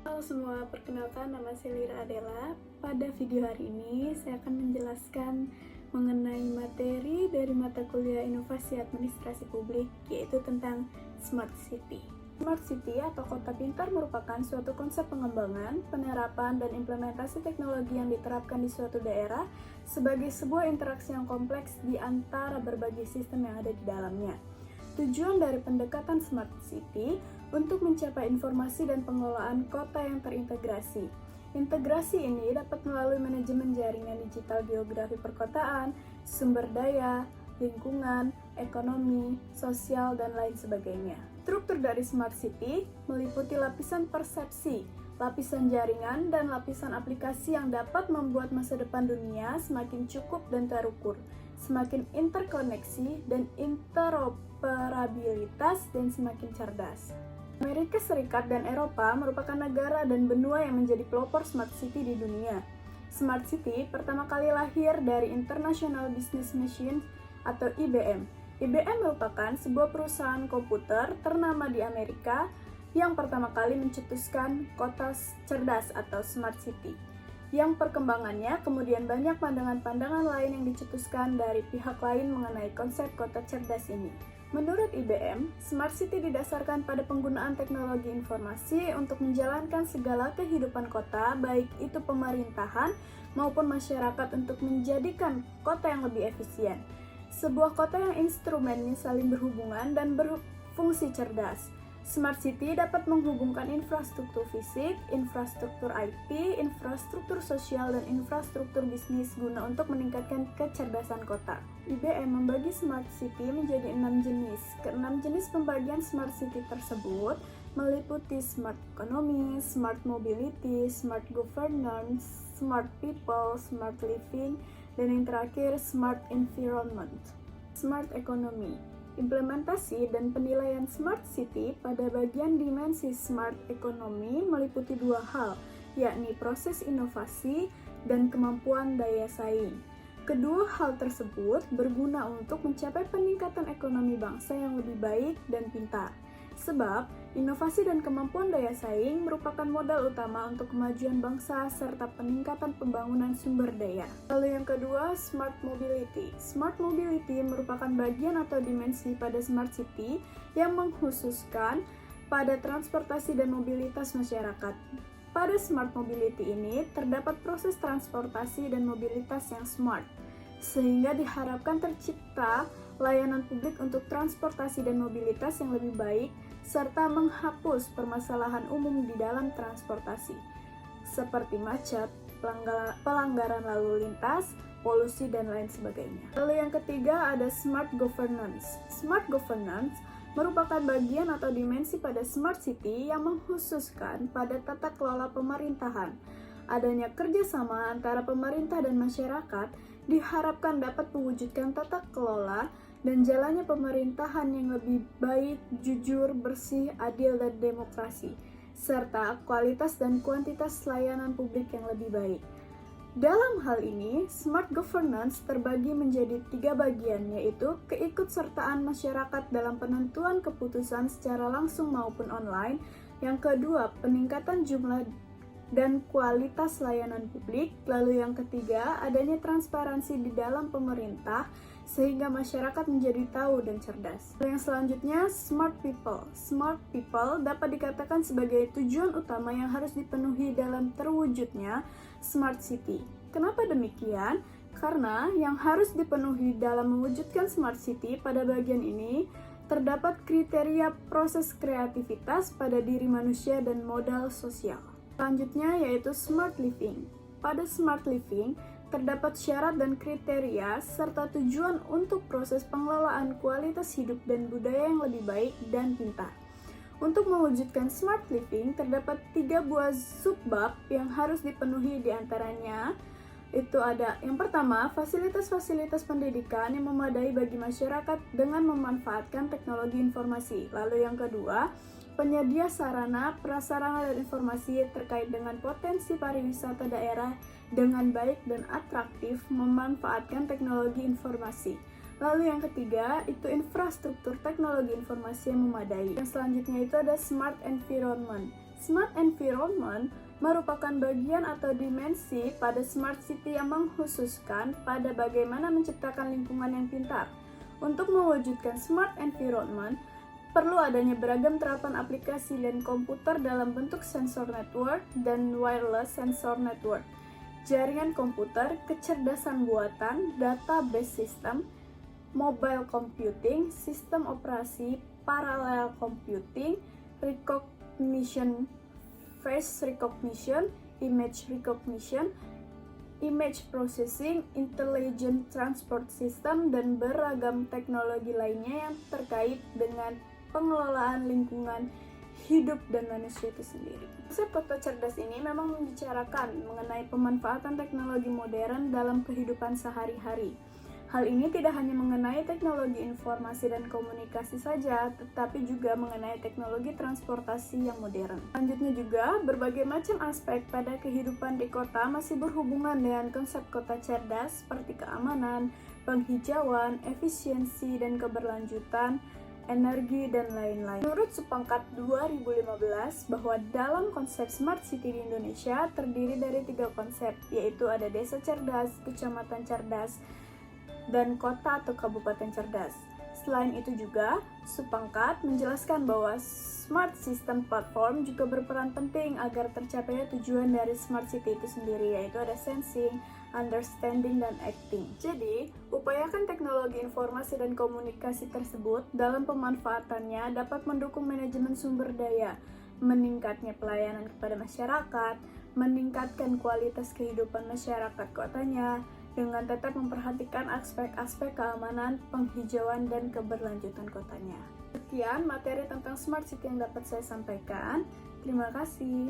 Halo semua, perkenalkan nama saya Lira Adela. Pada video hari ini saya akan menjelaskan mengenai materi dari mata kuliah Inovasi Administrasi Publik, yaitu tentang Smart City. Smart City atau kota pintar merupakan suatu konsep pengembangan, penerapan, dan implementasi teknologi yang diterapkan di suatu daerah sebagai sebuah interaksi yang kompleks di antara berbagai sistem yang ada di dalamnya. Tujuan dari pendekatan Smart City untuk mencapai informasi dan pengelolaan kota yang terintegrasi. Integrasi ini dapat melalui manajemen jaringan digital geografi perkotaan, sumber daya, lingkungan, ekonomi, sosial, dan lain sebagainya. Struktur dari Smart City meliputi lapisan persepsi, lapisan jaringan, dan lapisan aplikasi yang dapat membuat masa depan dunia semakin cukup dan terukur, semakin interkoneksi dan interoperabilitas, dan semakin cerdas. Amerika Serikat dan Eropa merupakan negara dan benua yang menjadi pelopor Smart City di dunia. Smart City pertama kali lahir dari International Business Machines atau IBM. IBM merupakan sebuah perusahaan komputer ternama di Amerika yang pertama kali mencetuskan kota cerdas atau Smart City. Yang perkembangannya kemudian banyak pandangan-pandangan lain yang dicetuskan dari pihak lain mengenai konsep kota cerdas ini. Menurut IBM, Smart City didasarkan pada penggunaan teknologi informasi untuk menjalankan segala kehidupan kota, baik itu pemerintahan maupun masyarakat, untuk menjadikan kota yang lebih efisien. Sebuah kota yang instrumennya saling berhubungan dan berfungsi cerdas. Smart City dapat menghubungkan infrastruktur fisik, infrastruktur IT, infrastruktur sosial, dan infrastruktur bisnis guna untuk meningkatkan kecerdasan kota. IBM membagi Smart City menjadi 6 jenis. Keenam jenis pembagian Smart City tersebut meliputi Smart Economy, Smart Mobility, Smart Governance, Smart People, Smart Living, dan yang terakhir Smart Environment. Smart Economy. Implementasi dan penilaian Smart City pada bagian dimensi Smart Economy meliputi dua hal, yakni proses inovasi dan kemampuan daya saing. Kedua hal tersebut berguna untuk mencapai peningkatan ekonomi bangsa yang lebih baik dan pintar. Sebab, inovasi dan kemampuan daya saing merupakan modal utama untuk kemajuan bangsa serta peningkatan pembangunan sumber daya. Lalu yang kedua, Smart Mobility. Smart Mobility merupakan bagian atau dimensi pada Smart City yang mengkhususkan pada transportasi dan mobilitas masyarakat. Pada Smart Mobility ini terdapat proses transportasi dan mobilitas yang smart, sehingga diharapkan tercipta layanan publik untuk transportasi dan mobilitas yang lebih baik, serta menghapus permasalahan umum di dalam transportasi, seperti macet, pelanggaran lalu lintas, polusi, dan lain sebagainya. Lalu yang ketiga ada Smart Governance. Smart Governance merupakan bagian atau dimensi pada Smart City yang mengkhususkan pada tata kelola pemerintahan. Adanya kerjasama antara pemerintah dan masyarakat diharapkan dapat mewujudkan tata kelola dan jalannya pemerintahan yang lebih baik, jujur, bersih, adil, dan demokrasi, serta kualitas dan kuantitas layanan publik yang lebih baik. Dalam hal ini, Smart Governance terbagi menjadi 3 bagian, yaitu keikutsertaan masyarakat dalam penentuan keputusan secara langsung maupun online. Yang kedua, peningkatan jumlah dan kualitas layanan publik. Lalu yang ketiga, adanya transparansi di dalam pemerintah sehingga masyarakat menjadi tahu dan cerdas. Yang selanjutnya, Smart People. Smart People dapat dikatakan sebagai tujuan utama yang harus dipenuhi dalam terwujudnya Smart City. Kenapa demikian? Karena yang harus dipenuhi dalam mewujudkan Smart City pada bagian ini terdapat kriteria proses kreativitas pada diri manusia dan modal sosial. Selanjutnya yaitu Smart Living. Pada Smart Living terdapat syarat dan kriteria serta tujuan untuk proses pengelolaan kualitas hidup dan budaya yang lebih baik dan pintar. Untuk mewujudkan Smart Living terdapat 3 buah subbab yang harus dipenuhi, diantaranya itu ada yang pertama, fasilitas-fasilitas pendidikan yang memadai bagi masyarakat dengan memanfaatkan teknologi informasi. Lalu yang kedua, penyedia sarana, prasarana, dan informasi terkait dengan potensi pariwisata daerah dengan baik dan atraktif memanfaatkan teknologi informasi. Lalu yang ketiga, itu infrastruktur teknologi informasi yang memadai. Yang selanjutnya itu ada Smart Environment. Smart environment merupakan bagian atau dimensi pada smart city yang mengkhususkan pada bagaimana menciptakan lingkungan yang pintar. Untuk mewujudkan smart environment, perlu adanya beragam terapan aplikasi dan komputer dalam bentuk sensor network dan wireless sensor network, jaringan komputer, kecerdasan buatan, database system, mobile computing, sistem operasi, parallel computing, recognition, face recognition, image recognition, image processing, intelligent transport system, dan beragam teknologi lainnya yang terkait dengan pengelolaan lingkungan hidup dan manusia itu sendiri. Konsep kota cerdas ini memang membicarakan mengenai pemanfaatan teknologi modern dalam kehidupan sehari-hari. Hal ini tidak hanya mengenai teknologi informasi dan komunikasi saja, tetapi juga mengenai teknologi transportasi yang modern. Selanjutnya juga, berbagai macam aspek pada kehidupan di kota masih berhubungan dengan konsep kota cerdas seperti keamanan, penghijauan, efisiensi dan keberlanjutan, energi, dan lain-lain. Menurut Supangkat 2015, bahwa dalam konsep Smart City di Indonesia terdiri dari 3 konsep, yaitu ada desa cerdas, kecamatan cerdas, dan kota atau kabupaten cerdas. Selain itu juga, Supangkat menjelaskan bahwa Smart System Platform juga berperan penting agar tercapainya tujuan dari Smart City itu sendiri, yaitu ada sensing, understanding, dan acting. Jadi, upayakan teknologi informasi dan komunikasi tersebut dalam pemanfaatannya dapat mendukung manajemen sumber daya, meningkatnya pelayanan kepada masyarakat, meningkatkan kualitas kehidupan masyarakat kotanya, dengan tetap memperhatikan aspek-aspek keamanan, penghijauan, dan keberlanjutan kotanya. Sekian materi tentang Smart City yang dapat saya sampaikan. Terima kasih.